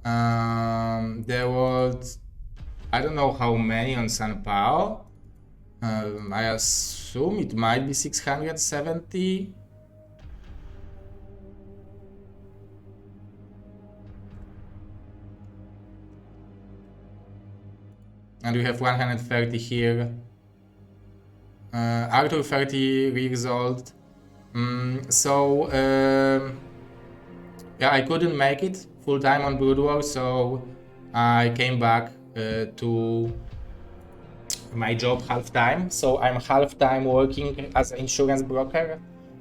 There was, I don't know how many on SanPao. I assume it might be 670. And we have 130 here. Arthur 30 years old. Yeah, I couldn't make it full time on Brood War, so I came back to my job half time. So I'm half time working as an insurance broker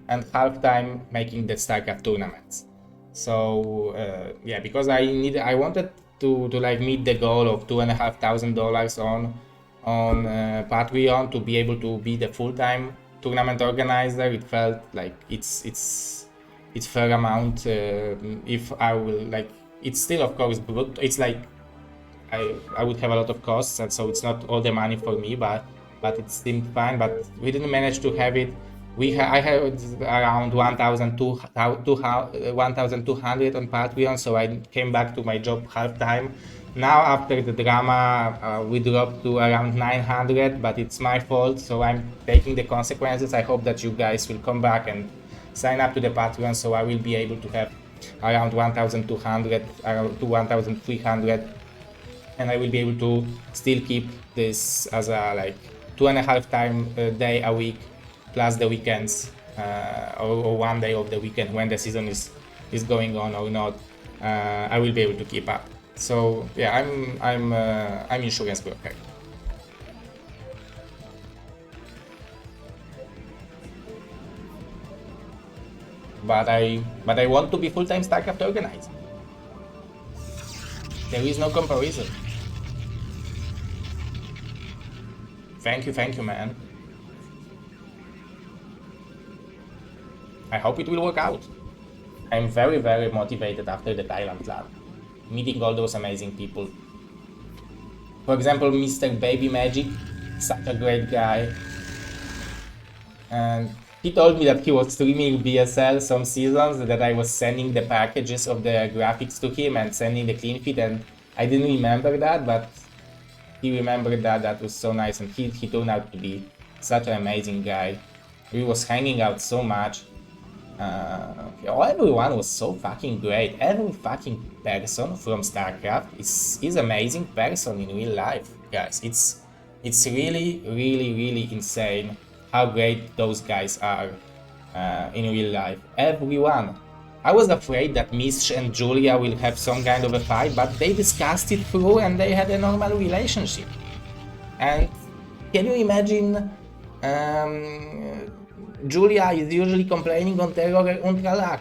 and half time making the StarCraft tournaments. So yeah, because I wanted to like meet the goal of $2,500 on Patreon to be able to be the full-time tournament organizer. It felt like it's fair amount. If I will like, it's still of course brut. It's like I would have a lot of costs, and so it's not all the money for me, but it seemed fine. But we didn't manage to have it. I had around 1,200 on Patreon, so I came back to my job half time. Now after the drama, we dropped to around 900, but it's my fault, so I'm taking the consequences. I hope that you guys will come back and sign up to the Patreon, so I will be able to have around 1,200 to 1,300, and I will be able to still keep this as a like 2.5 time day a week plus the weekends, or 1 day of the weekend when the season is going on or not. I will be able to keep up. So yeah, I'm insurance broker. But I want to be full-time StarCraft organizer. There is no comparison. Thank you, man. I hope it will work out. I'm very, very motivated after the Thailand LAN, meeting all those amazing people. For example, Mr. Baby Magic, such a great guy. And he told me that he was streaming BSL some seasons, that I was sending the packages of the graphics to him and sending the clean feed, and I didn't remember that, but he remembered that. That was so nice, and he turned out to be such an amazing guy. We was hanging out so much. Everyone was so fucking great. Every fucking person from StarCraft is amazing person in real life, guys. It's really, really, really insane how great those guys are in real life. Everyone. I was afraid that Mish and Julia will have some kind of a fight, but they discussed it through and they had a normal relationship. And can you imagine? Julia is usually complaining on Terror Ultra.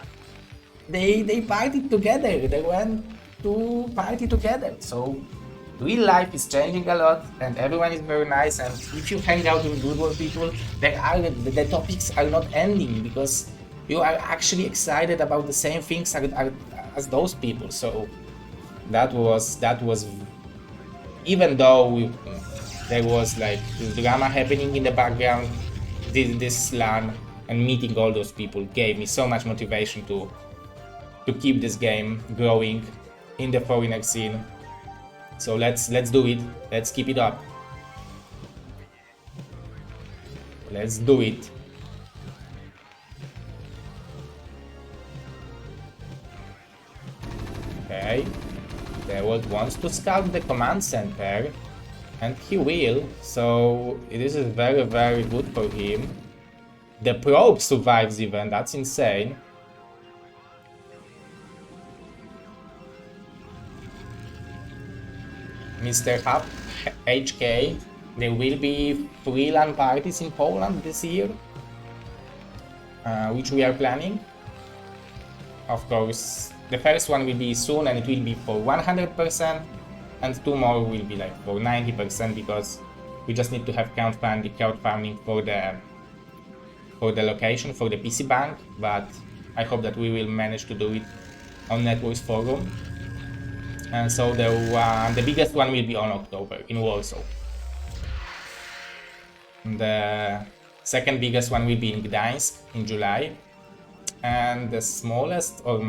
They partied together. They went to party together. So real life is changing a lot, and everyone is very nice. And if you hang out with good people, the topics are not ending because you are actually excited about the same things as those people. So that was even though there was like drama happening in the background, this LAN and meeting all those people gave me so much motivation to keep this game growing in the foreigner scene. So let's do it. Let's keep it up. Let's do it. Okay. Dewalt wants to scout the command center, and he will, so this is very, very good for him. The probe survives even, that's insane. Mr. Hub HK, there will be 3 LAN parties in Poland this year, which we are planning. Of course, the first one will be soon and it will be for 100%, and 2 more will be like for 90% because we just need to have crowdfunding for the location, for the PC bank, but I hope that we will manage to do it on Networks Forum. And so the biggest one will be on October in Warsaw. The second biggest one will be in Gdańsk in July, and the smallest, or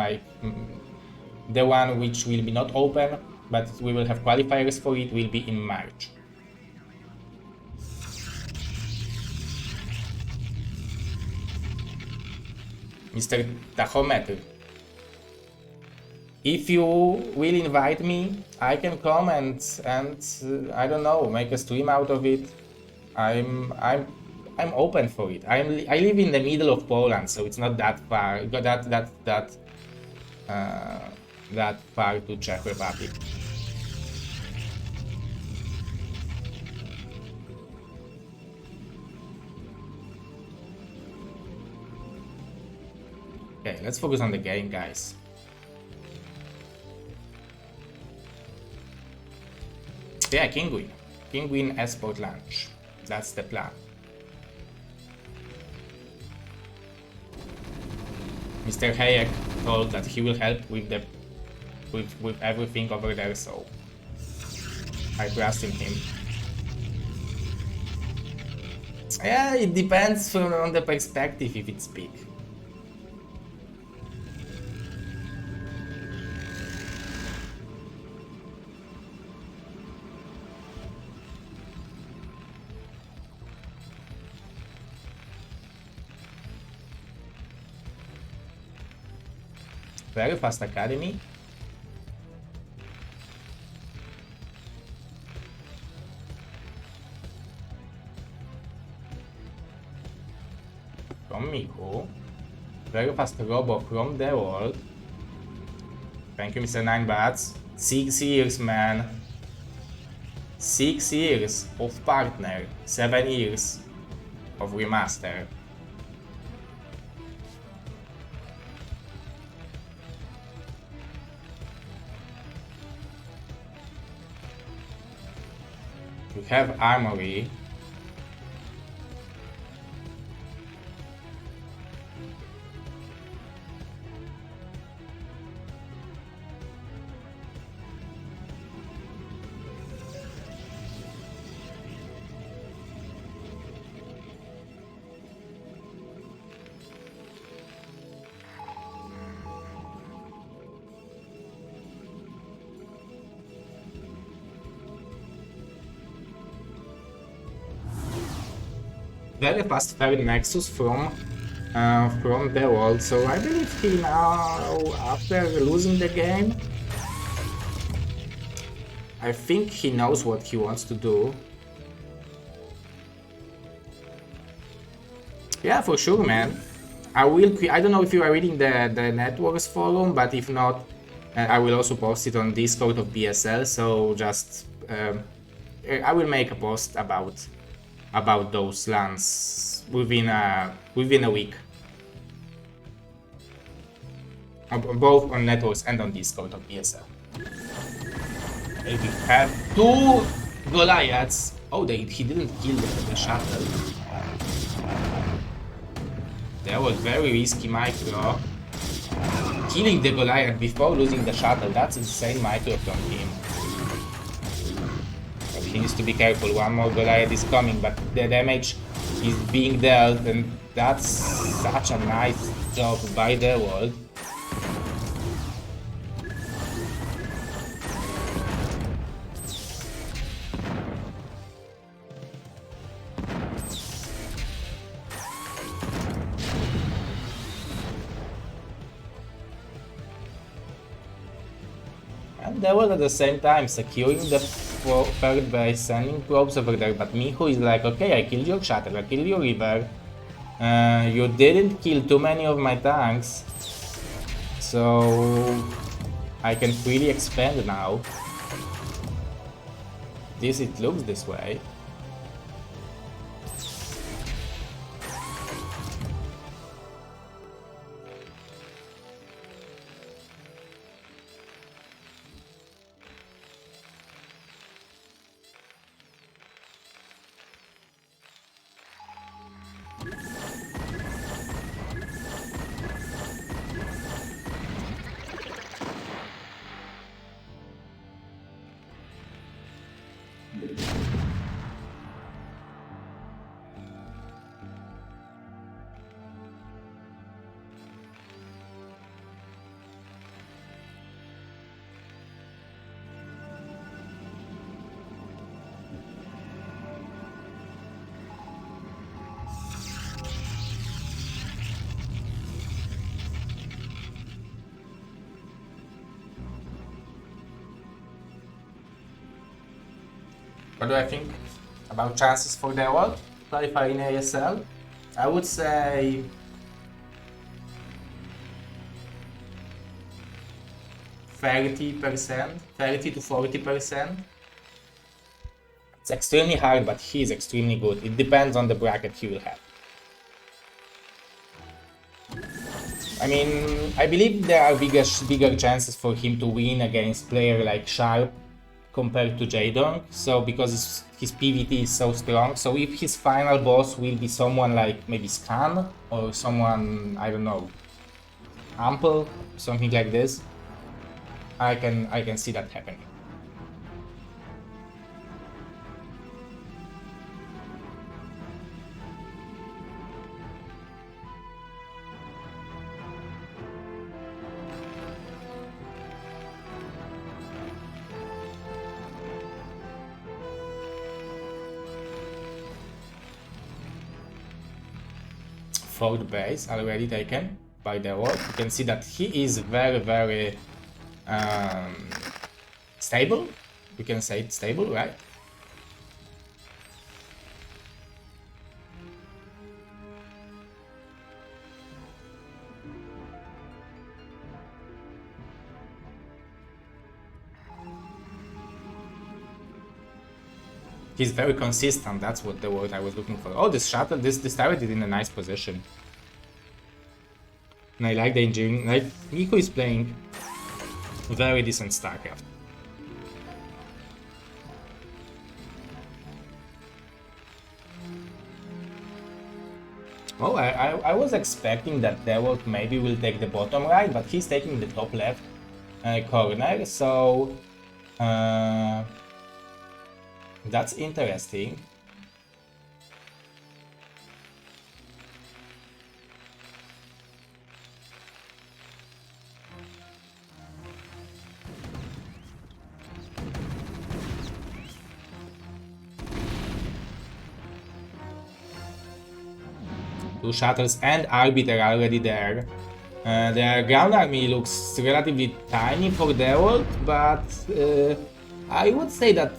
The one which will be not open, but we will have qualifiers for it, will be in March. Mr. Tachometr, if you will invite me, I can come and I don't know, make a stream out of it. I'm open for it. I live in the middle of Poland, so it's not that far. That far to Czech Republic. Okay, let's focus on the game, guys. Yeah, King Win. King Win Esport Launch. That's the plan. Mr. Hayek told that he will help with everything over there, so I trust in him. Yeah, it depends on the perspective if it's big. Very fast academy. From Mihu. Very fast robo from Dewalt. Thank you, Mr. 9 Bats. 6 years, man. 6 years of partner. 7 years of remaster. We have armory. Very fast third Nexus from Dewalt, so I believe he now, after losing the game, I think he knows what he wants to do. Yeah, for sure, man. I don't know if you are reading the networks forum, but if not, I will also post it on Discord of BSL, so just I will make a post about those lands within a week, both on networks and on Discord of PSL. We have 2 Goliaths. Oh, he didn't kill the shuttle. That was very risky micro. Killing the Goliath before losing the shuttle, that's insane micro from him. He needs to be careful, one more Goliath is coming, but the damage is being dealt, and that's such a nice job by Dewalt. And Dewalt at the same time securing the third base, sending probes over there, but Mihu is like, okay, I killed your shuttle, I killed your river, you didn't kill too many of my tanks, so I can freely expand now. It looks this way. What do I think about chances for Dewalt to qualify in ASL? I would say 30%, 30 to 40%. It's extremely hard, but he is extremely good. It depends on the bracket he will have. I mean, I believe there are bigger chances for him to win against player like Sharp compared to J-Dong, so because his PvT is so strong. So if his final boss will be someone like maybe Scan or someone, I don't know, Ample, something like this, I can see that happening. Fourth base already taken by Dewalt. You can see that he is very stable. You can say it's stable, right? He's very consistent, that's what the word I was looking for. Oh, this shuttle, this turret is in a nice position. And I like the engineering. Like, Mihu is playing very decent StarCraft. Oh, I was expecting that Dewalt maybe will take the bottom right, but he's taking the top left corner, so that's interesting. Two shuttles and Arbiter already there. The ground army looks relatively tiny for Dewalt, but I would say that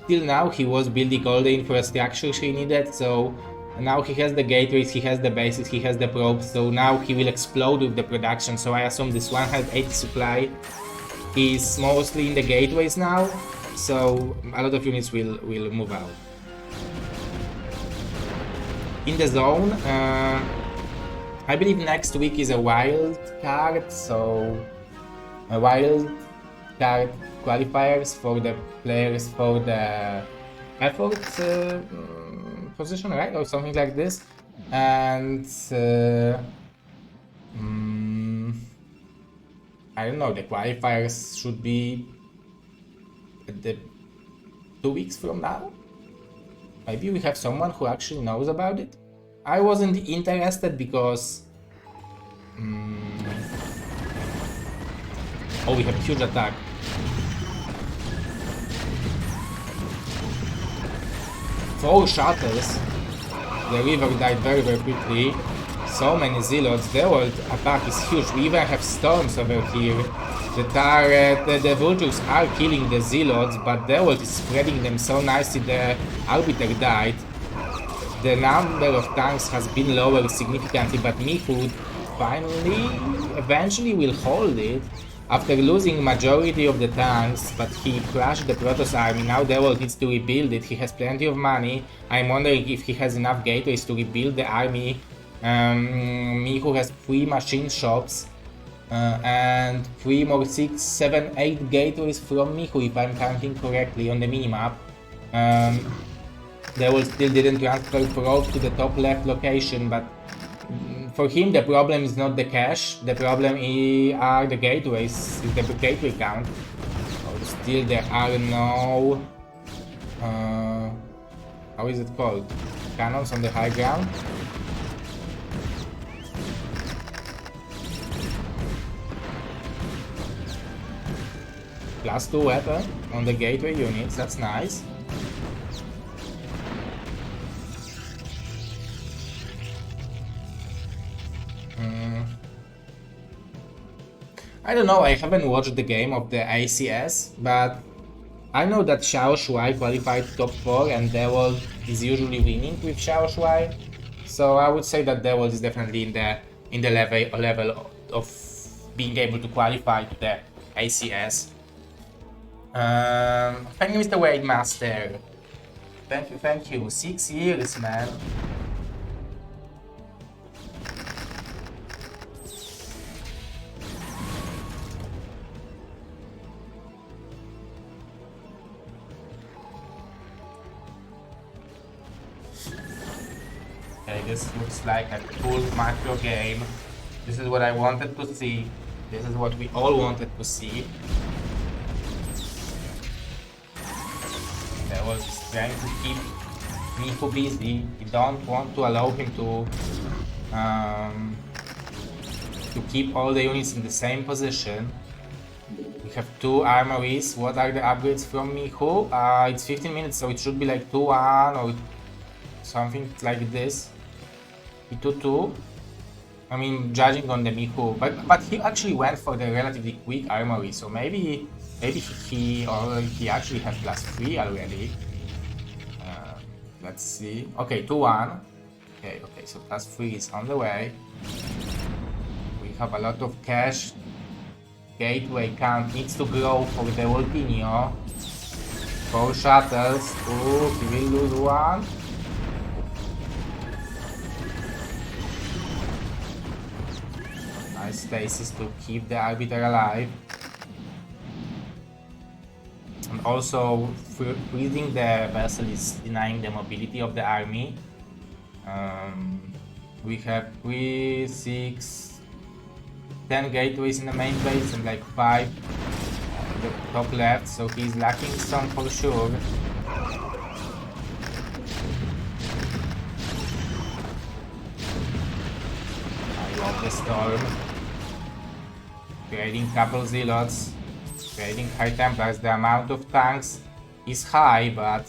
till now he was building all the infrastructure he needed, so now he has the gateways, he has the bases, he has the probes, so now he will explode with the production, so I assume this 180 supply is mostly in the gateways now, so a lot of units will move out. In the zone, I believe next week is a wild card, so a wild card qualifiers for the players for the effort position, right, or something like this, and I don't know, the qualifiers should be the 2 weeks from now. Maybe we have someone who actually knows about it. I wasn't interested because oh, we have a huge attack. Four shuttles. The river died very quickly. So many zealots. The old attack is huge. We even have storms over here. The turret, the vultures are killing the zealots, but the world is spreading them so nicely. The arbiter died. The number of tanks has been lowered significantly, but Mihu finally, eventually will hold it after losing majority of the tanks, but he crushed the Protoss army. Now the world needs to rebuild it. He has plenty of money. I'm wondering if he has enough gateways to rebuild the army. Mihu has 3 machine shops. And 3 more 6, 7, 8 gateways from Mihu, if I'm counting correctly on the minimap. They will still didn't transfer probe to the top left location, but for him the problem is not the cache, the problem are the gateways, is the gateway count. Oh, still there are no... how is it called? Cannons on the high ground? +2 weapon on the gateway units, that's nice. I don't know, I haven't watched the game of the ACS, but I know that Xiao Shuai qualified top 4 and Dewalt is usually winning with Xiao Shuai. So I would say that Dewalt is definitely in the level of being able to qualify to the ACS. Thank you, Mr. Wade Master. Thank you. 6 years, man. Okay, this looks like a cool macro game. This is what I wanted to see. This is what we all wanted to see. There was trying to keep Mihu busy. We don't want to allow him to keep all the units in the same position. We have 2 armories. What are the upgrades from Mihu? It's 15 minutes, so it should be like 2-1 or something like this. 2-2. I mean, judging on the Mihu, but he actually went for the relatively quick armory, so maybe he actually has +3 already. Let's see. Okay, 2-1. Okay, so +3 is on the way. We have a lot of cash. Gateway count needs to grow for the Volpinio. 4 shuttles. Ooh, he will lose 1. Nice stasis to keep the Arbiter alive. And also, freezing the vessel is denying the mobility of the army. We have 3, 6, 10 gateways in the main base and like 5 at the top left, so he's lacking some for sure. I love the storm. Creating couple zealots. Trading high Templars, the amount of tanks is high, but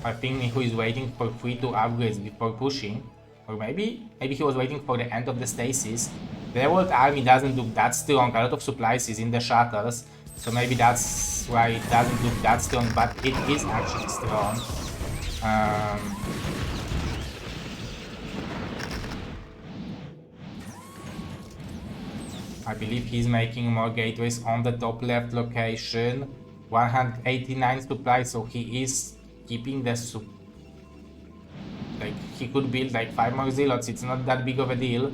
I think Mihu is waiting for 3-2 upgrades before pushing. Or maybe he was waiting for the end of the stasis. The Dewalt army doesn't look that strong, a lot of supplies is in the shuttles, so maybe that's why it doesn't look that strong, but it is actually strong. I believe he's making more gateways on the top left location. 189 supply, so he is keeping the like he could build like 5 more zealots. It's not that big of a deal.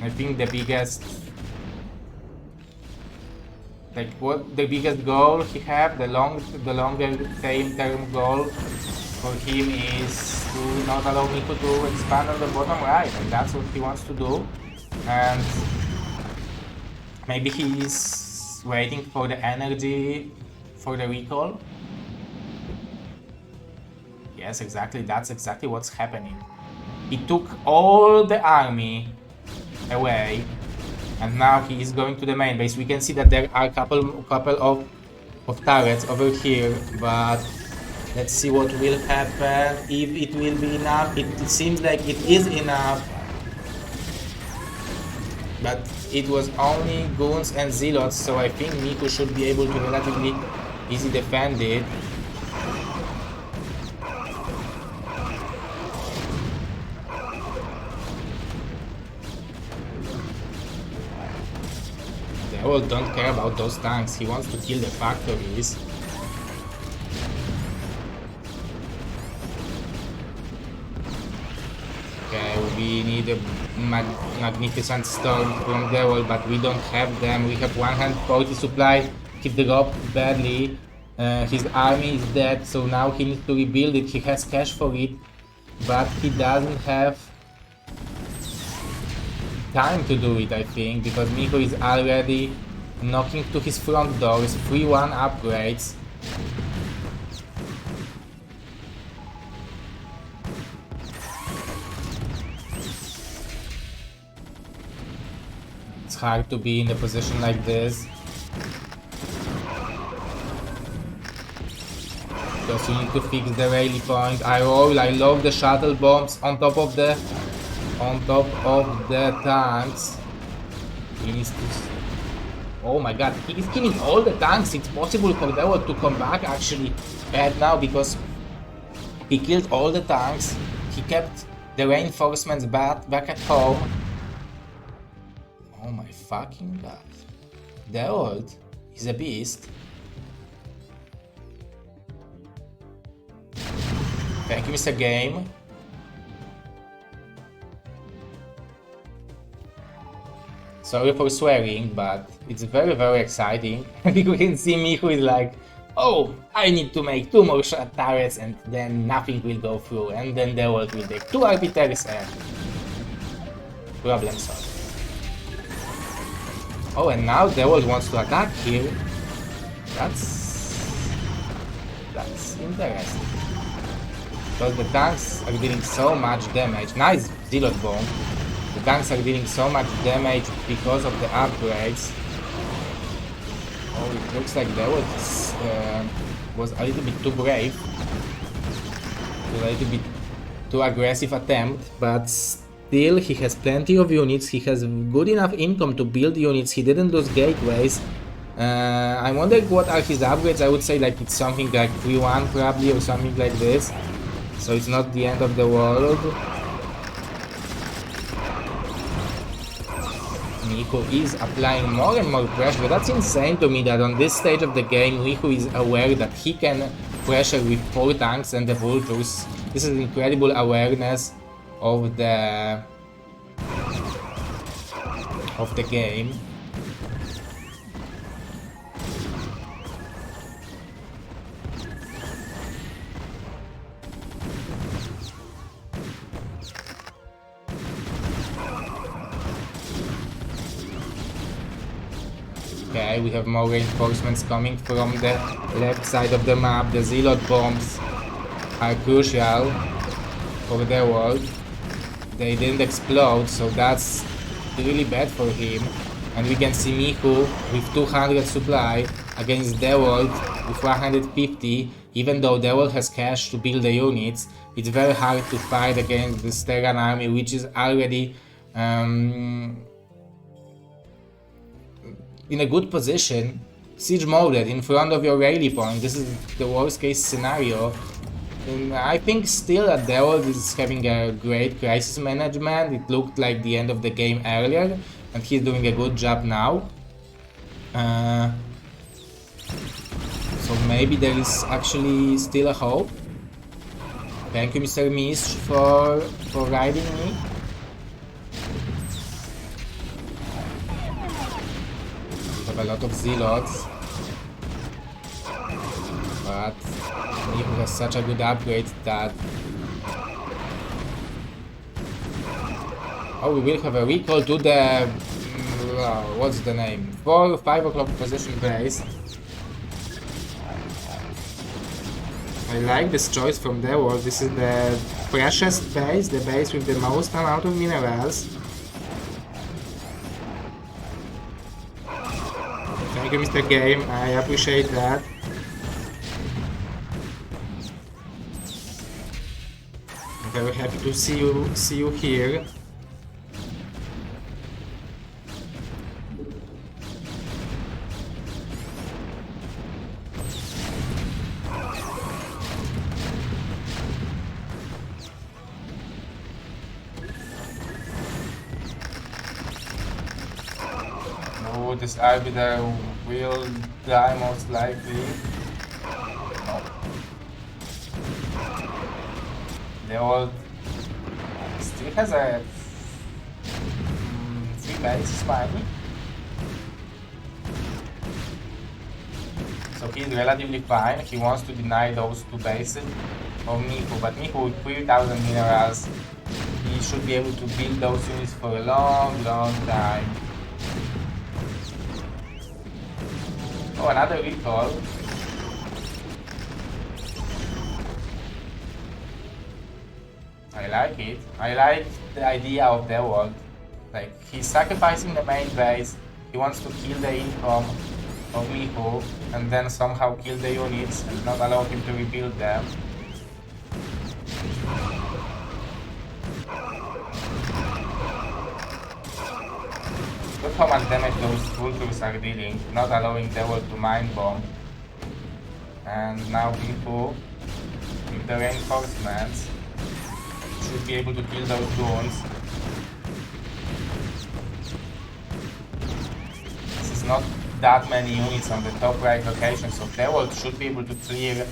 I think the biggest goal he have, the longer term goal for him is to not allow Mihu to expand on the bottom right, and that's what he wants to do. And maybe he's waiting for the energy for the recall. Yes, exactly. That's exactly what's happening. He took all the army away, and now he is going to the main base. We can see that there are a couple of turrets over here, but let's see what will happen. If it will be enough. It seems like it is enough, but it was only goons and zealots, so I think Mihu should be able to relatively easily defend it. They all don't care about those tanks, he wants to kill the factories. Okay, we need a magnificent storm from Dewalt, but we don't have them. We have 140 supply. He dropped badly. His army is dead, so now he needs to rebuild it. He has cash for it, but he doesn't have time to do it, I think, because Mihu is already knocking to his front doors. 3-1 upgrades. It's hard to be in a position like this, because you need to fix the rally point. I love the shuttle bombs on top of the tanks. He needs to Oh my god, he is killing all the tanks. It's possible for Dewalt to come back actually right now because he killed all the tanks. He kept the reinforcements back at home. Oh my fucking god. Dewalt is a beast. Thank you, Mr. Game. Sorry for swearing, but it's very, very exciting. You can see Mihu is like, oh, I need to make 2 more shot turrets and then nothing will go through. And then Dewalt will take 2 arbiters and problem solved. Oh, and now Dewalt wants to attack here. That's interesting. Because the tanks are dealing so much damage. Nice Dewalt bomb. The tanks are dealing so much damage because of the upgrades. Oh, it looks like Dewalt was a little bit too brave. It was a little bit too aggressive attempt, but still he has plenty of units. He has good enough income to build units. He didn't lose gateways. I wonder what are his upgrades. I would say like it's something like 3-1 probably or something like this. So it's not the end of the world. Mihu is applying more and more pressure. That's insane to me that on this stage of the game Mihu is aware that he can pressure with 4 tanks and the vultures. This is incredible awareness of the game. Okay, we have more reinforcements coming from the left side of the map. The Zealot bombs are crucial for Dewalt. They didn't explode, so that's really bad for him. And we can see Mihu with 200 supply against Dewalt with 150. Even though Dewalt has cash to build the units, it's very hard to fight against the Terran army, which is already in a good position, siege moded in front of your rally point. This is the worst case scenario. And I think still that Dewalt is having a great crisis management. It looked like the end of the game earlier, and he's doing a good job now. So maybe there is actually still a hope. Thank you, Mr. Mish, for riding me. A lot of zealots, but Mihu has such a good upgrade that we will have a recall to the what's the name? 4 or 5 o'clock position base. I like this choice from Dewalt. This is the freshest base, the base with the most amount of minerals. Thank you, Mr. Game. I appreciate that. I'm very happy to see you here. This arbiter will die most likely. No. Dewalt still has a 3 bases finally. So he's relatively fine. He wants to deny those 2 bases of Mihu, but Mihu with 3,000 minerals, he should be able to build those units for a long time. Oh, another recall. I like it. I like the idea of Dewalt. Like, he's sacrificing the main base, he wants to kill the income of Mihu, and then somehow kill the units and not allow him to rebuild them. Look how much damage those vultures are dealing, not allowing Dewalt to mind bomb. And now Mihu, with the reinforcements, should be able to kill those drones. This is not that many units on the top right location, so Dewalt should be able to clear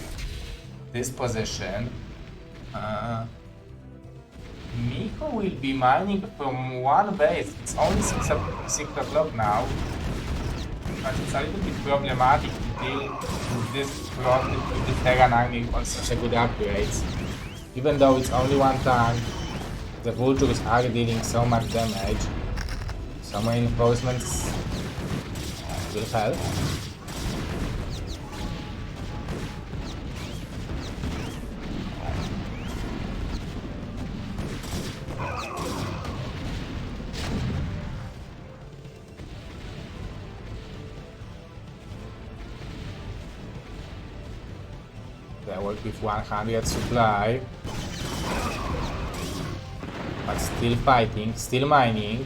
this position. Mihu will be mining from one base. It's only 6 o'clock now, but it's a little bit problematic to deal with this front with the Terran army on such a good upgrades. Even though it's only one tank, the vultures are dealing so much damage. Some reinforcements will help. They work with 100 supply, but still fighting, still mining.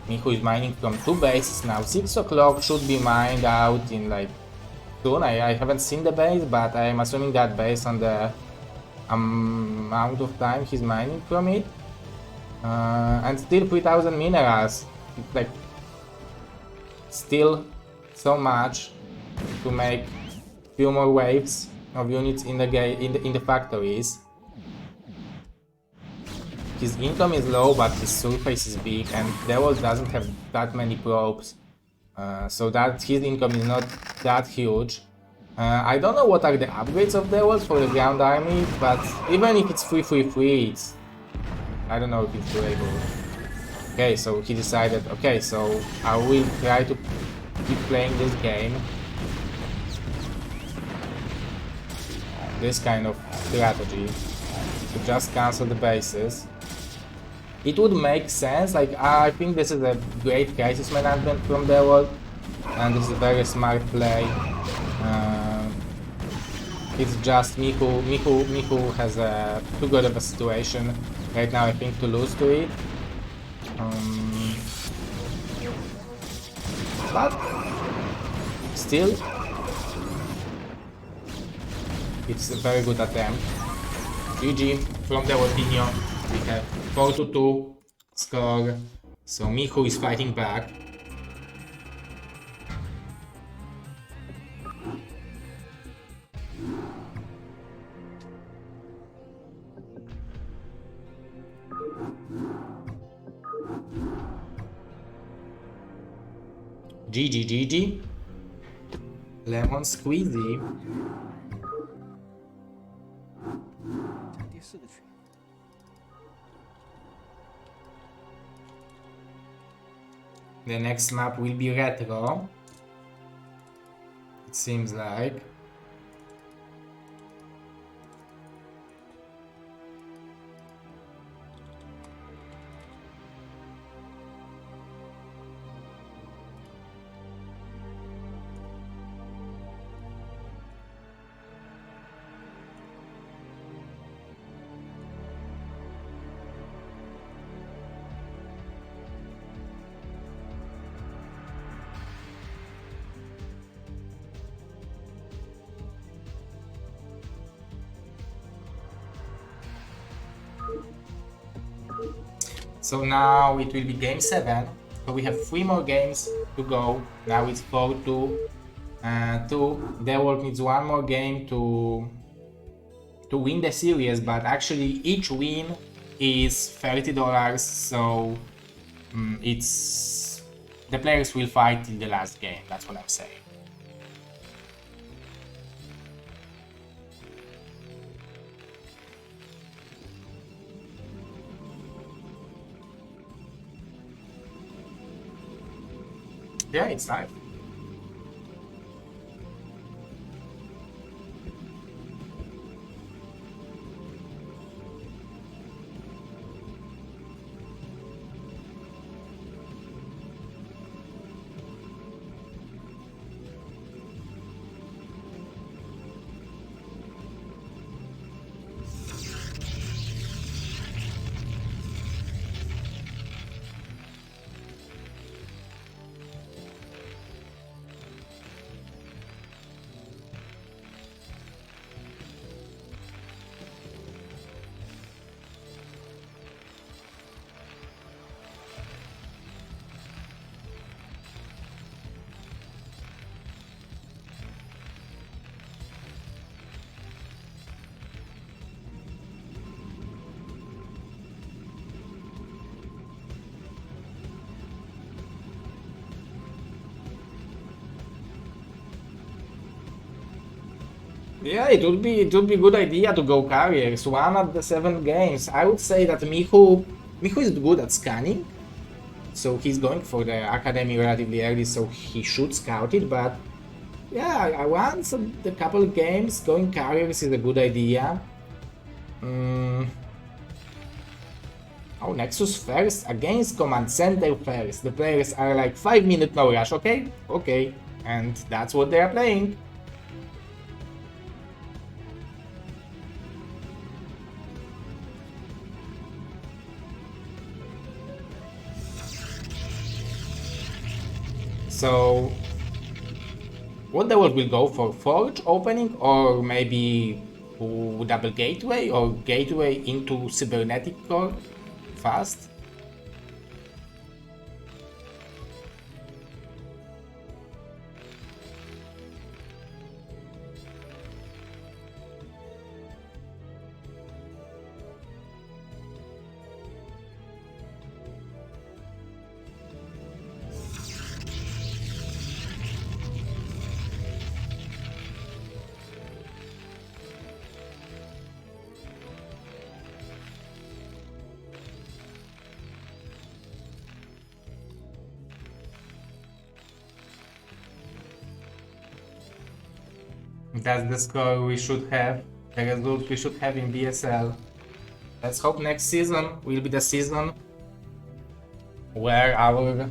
Mihu is mining from 2 bases now. 6 o'clock should be mined out in like soon. I haven't seen the base, but I'm assuming that based on the amount of time he's mining from it. And still 3000 minerals. It's like still so much to make few more waves of units in the factories. His income is low, but his surface is big, and Dewalt doesn't have that many probes, so that his income is not that huge. I don't know what are the upgrades of Dewalt for the ground army, but even if it's free, it's... I don't know if it's doable. Okay, so he decided, okay, so I will try to keep playing this game. This kind of strategy, to just cancel the bases. It would make sense, like I think this is a great crisis management from Dewalt, and this is a very smart play. It's just Mihu has a too good of a situation right now, I think, to lose to it. But still, it's a very good attempt. GG from Dewaltinho. We have 4-2 score, so Mihu is fighting back. GG. Lemon squeezy. The next map will be retro, it seems like. So now it will be game 7. So we have 3 more games to go. Now it's 4-2. Dewalt needs 1 more game to win the series, but actually each win is $30. So it's the players will fight till the last game. That's what I'm saying. Yeah, it's live. Yeah, it would be a good idea to go carriers. One of the 7 games. I would say that Mihu is good at scanning, so he's going for the academy relatively early, so he should scout it. But yeah, I once the couple of games going carriers is a good idea. Oh, Nexus first against Command Center first. The players are like 5-minute no rush, okay? Okay, and that's what they are playing. So, what Dewalt will go for? Forge opening or maybe double gateway or gateway into cybernetic core fast? That's the score we should have, the result we should have in BSL. Let's hope next season will be the season where our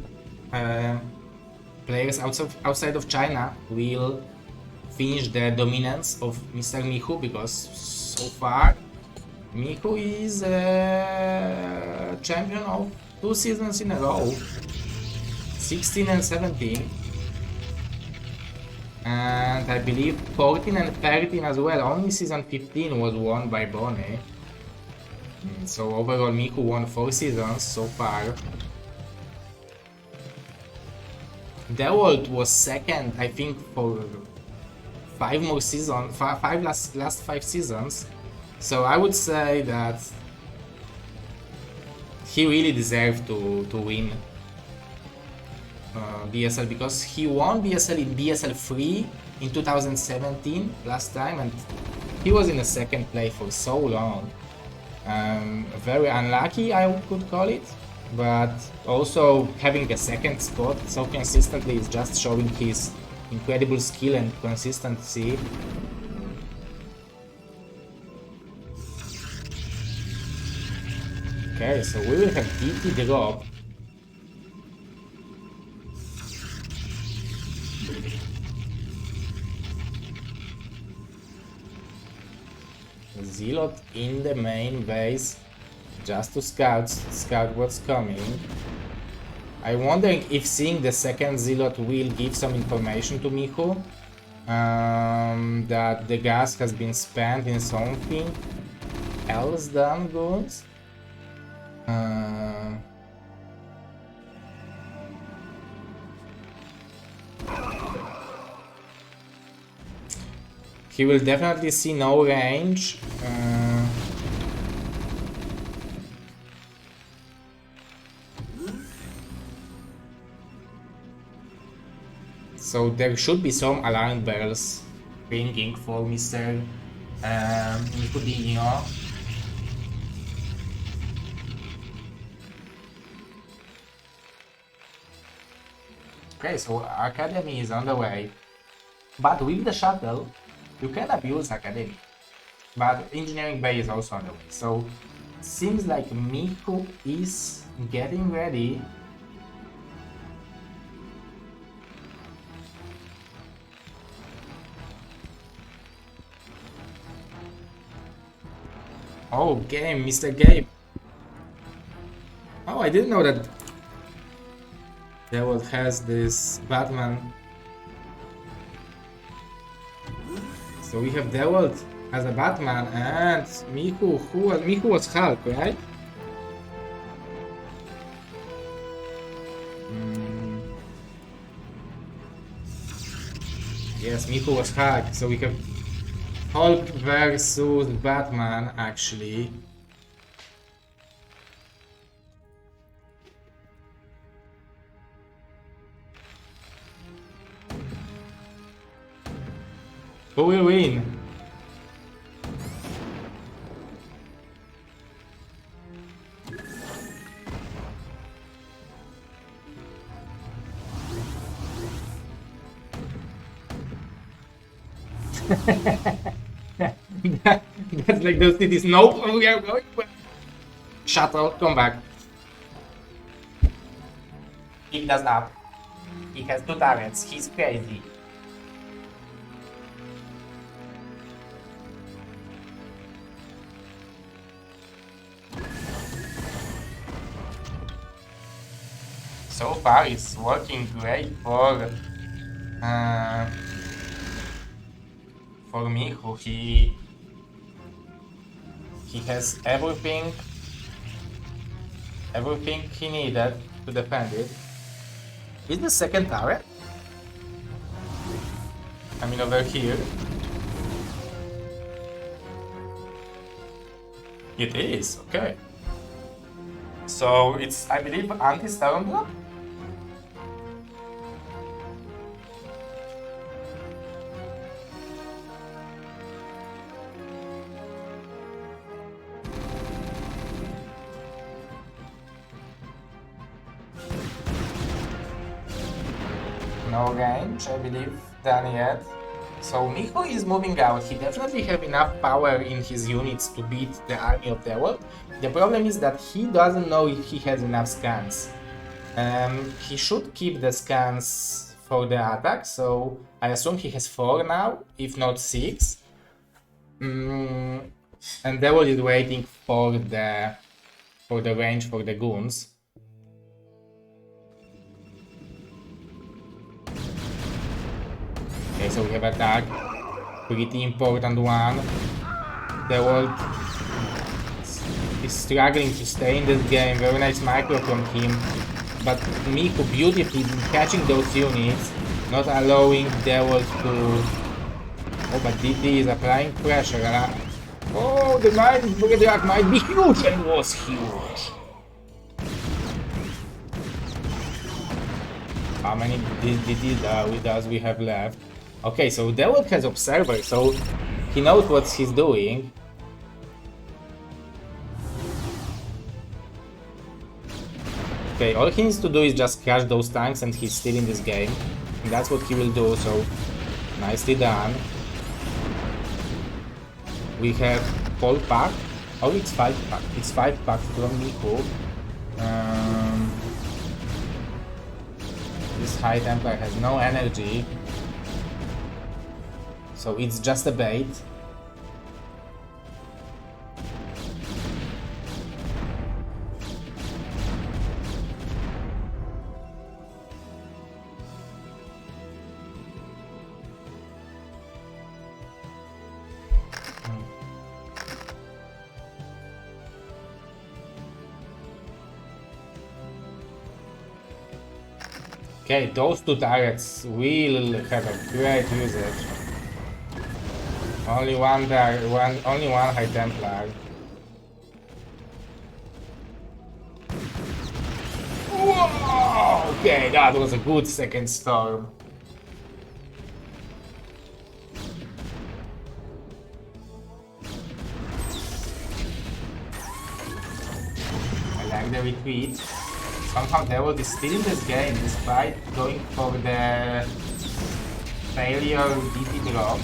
players outside of China will finish the dominance of Mr. Mihu, because so far Mihu is a champion of 2 seasons in a row, 16 and 17. And I believe 14 and 13 as well. Only season 15 was won by bo9. So overall Mihu won 4 seasons so far. Dewalt was second, I think, for 5 more seasons, last 5 seasons. So I would say that he really deserved to win BSL, because he won BSL in BSL 3 in 2017 last time, and he was in the second place for so long. Very unlucky, I could call it, but also having a second spot so consistently is just showing his incredible skill and consistency. Okay, so we will have DT drop. Zealot in the main base just to scout what's coming. I'm wondering if seeing the second Zealot will give some information to Mihu that the gas has been spent in something else than goods. He will definitely see no range. So there should be some alarm bells ringing for Mr. Nicodino. Okay, so Academy is on the way. But with the shuttle, you can abuse Academy. But Engineering Bay is also on the way. So seems like Mihu is getting ready. Oh, game, Mr. Game. Oh, I didn't know that Dewalt has this Batman. So we have Dewalt as a Batman and Mihu was Hulk, right? Yes, Mihu was Hulk. So we have Hulk versus Batman, actually. Who will win? That's like those cities. Nope, we are going back. Shuttle, come back. Picked us up. He has 2 turrets. He's crazy. So far, it's working great for Mihu. He has everything he needed to defend it. Is the second turret? I mean, over here. It is, okay. So it's, I believe, anti-storm block? No range, I believe, done yet. So Mihu is moving out. He definitely have enough power in his units to beat the army of Dewalt. The problem is that he doesn't know if he has enough scans. He should keep the scans for the attack, so I assume he has 4 now, if not 6. And Dewalt is waiting for the range for the goons. Okay, so we have attack, pretty important one. Dewalt is struggling to stay in this game, very nice micro from him, but Mihu beautifully catching those units, not allowing Dewalt to... Oh, but DD is applying pressure. Oh, the Might might be huge, and was huge. How many DD does we have left? Okay, so Dewalt has Observer, so he knows what he's doing. Okay, all he needs to do is just crash those tanks and he's still in this game. And that's what he will do, so nicely done. We have 4 pack. Oh, it's 5 pack. It's 5 pack from Mihu. This High Templar has no energy. So it's just a bait. Okay, those 2 turrets will have a great usage. Only one High Templar. Whoa! Okay, that was a good second storm. I like the retreat. Somehow Dewalt is still in this game despite going for the failure DP drop.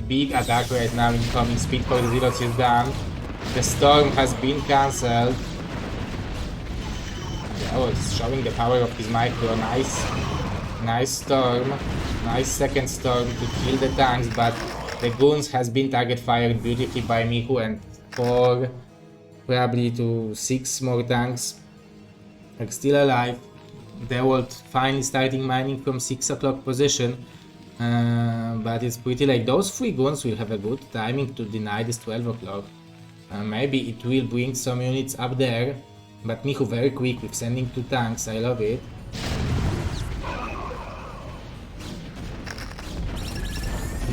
Big attack right now incoming, speed for the zeros is done. The storm has been cancelled. Oh, it's showing the power of his micro. Nice storm. Nice second storm to kill the tanks, but the goons has been target fired beautifully by Mihu, and 4, probably to 6 more tanks are still alive. Dewalt finally starting mining from 6 o'clock position. But it's pretty like those 3 goons will have a good timing to deny this 12 o'clock. Maybe it will bring some units up there, but Mihu very quick with sending 2 tanks, I love it.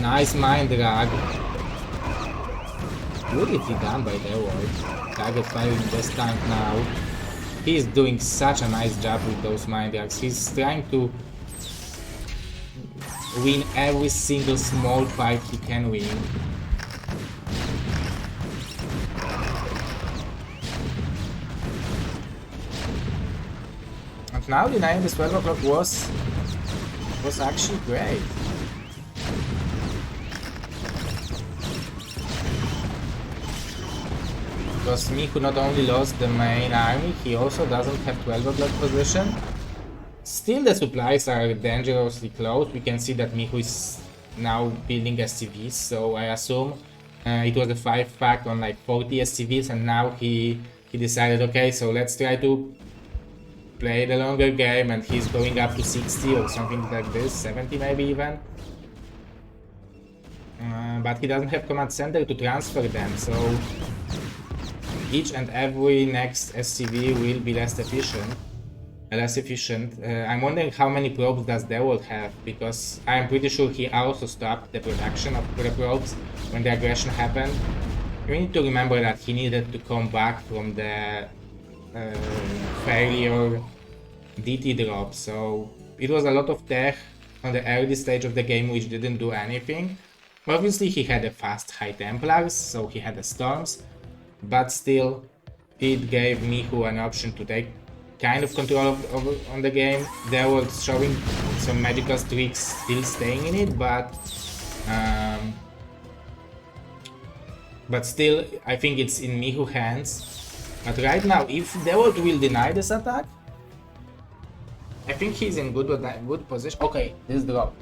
Nice mind drag. Beautifully done by Dewalt. Target firing this tank now. He's doing such a nice job with those mind drags. He's trying to win every single small fight he can win. And now denying this 12 o'clock was actually great. Because Mihu not only lost the main army, he also doesn't have 12 o'clock position. Still the supplies are dangerously close. We can see that Mihu is now building SCVs, so I assume it was a 5-pack on like 40 SCVs, and now he decided, okay, so let's try to play the longer game, and he's going up to 60 or something like this, 70 maybe even. But he doesn't have command center to transfer them, so each and every next SCV will be less efficient. I'm wondering how many probes does Dewalt have, because I'm pretty sure he also stopped the production of the probes when the aggression happened. We need to remember that he needed to come back from the failure DT drop, so it was a lot of tech on the early stage of the game which didn't do anything. Obviously he had a fast High Templars, so he had the Storms, but still it gave Mihu an option to take kind of control on the game. They were showing some magical tricks, still staying in it, but still I think it's in Mihu hands. But right now, if Dewalt will deny this attack, I think he's in good position. Okay, this drop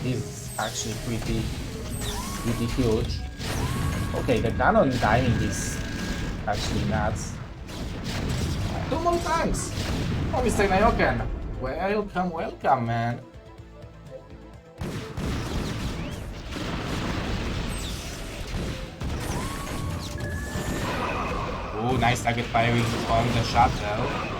is actually pretty huge. Okay, the cannon timing is actually nuts. 2 more tanks! Oh, Mr. Nayokan! Welcome, man! Oh, nice target firing on the shuttle.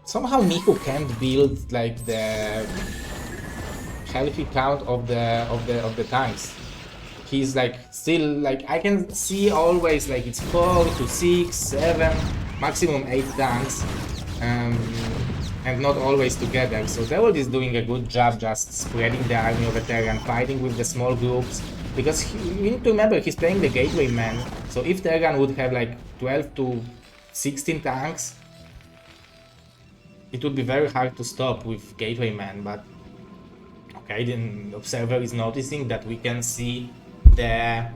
Somehow Mihu can't build like the healthy count of the tanks. He's like still like I can see always like it's 4 to 6, 7, maximum 8 tanks, and not always together. So Dewalt is doing a good job just spreading the army over Terran, fighting with the small groups, because we need to remember he's playing the gateway man. So if Terran would have like 12 to 16 tanks, it would be very hard to stop with gateway man. But okay, the observer is noticing that we can see the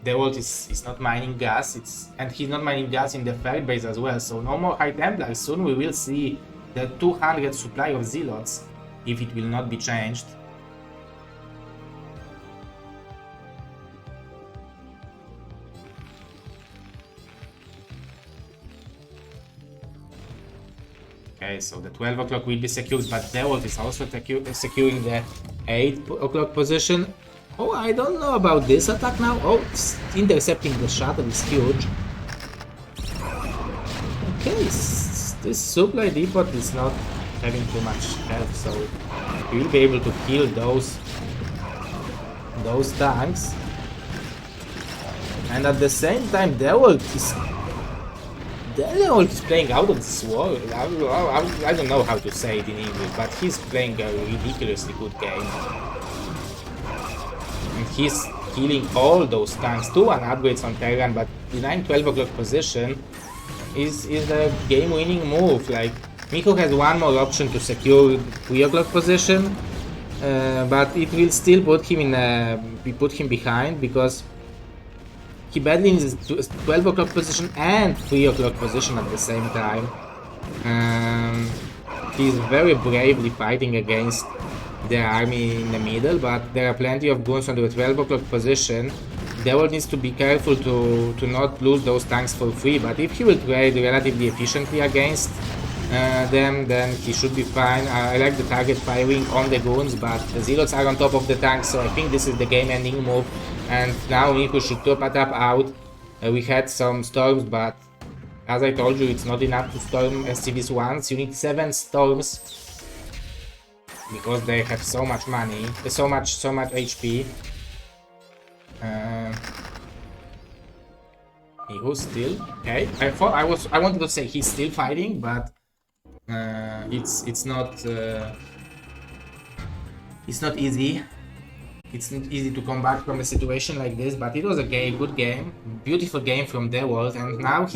Dewalt is not mining gas, and he's not mining gas in the third base as well, so no more High Templars. Soon we will see the 200 supply of Zealots, if it will not be changed. Okay, so the 12 o'clock will be secured, but Dewalt is also securing the 8 o'clock position. Oh, I don't know about this attack now. Oh, intercepting the shuttle is huge. Okay, this supply depot is not having too much health, so we will be able to kill those tanks. And at the same time, Dewalt is playing out of this war. I don't know how to say it in English, but he's playing a ridiculously good game. And he's killing all those tanks. 2-1 upgrades on Terran, but denying 12 o'clock position is the game-winning move. Like, Mihu has one more option to secure 3 o'clock position, but it will still put him behind, because he badly needs 12 o'clock position and 3 o'clock position at the same time. He's very bravely fighting against the army in the middle, but there are plenty of goons on the 12 o'clock position. Dewalt needs to be careful to not lose those tanks for free, but if he will trade relatively efficiently against them, then he should be fine. I like the target firing on the goons, but the Zealots are on top of the tanks, so I think this is the game-ending move. And now Mihu should top it up out. We had some storms, but As I told you, it's not enough to storm SCVs once. You need 7 storms because they have so much money, so much HP. Mihu's still okay. I wanted to say he's still fighting, but it's not easy. It's not easy to come back from a situation like this, but it was a good game, beautiful game from Dewalt, and now he's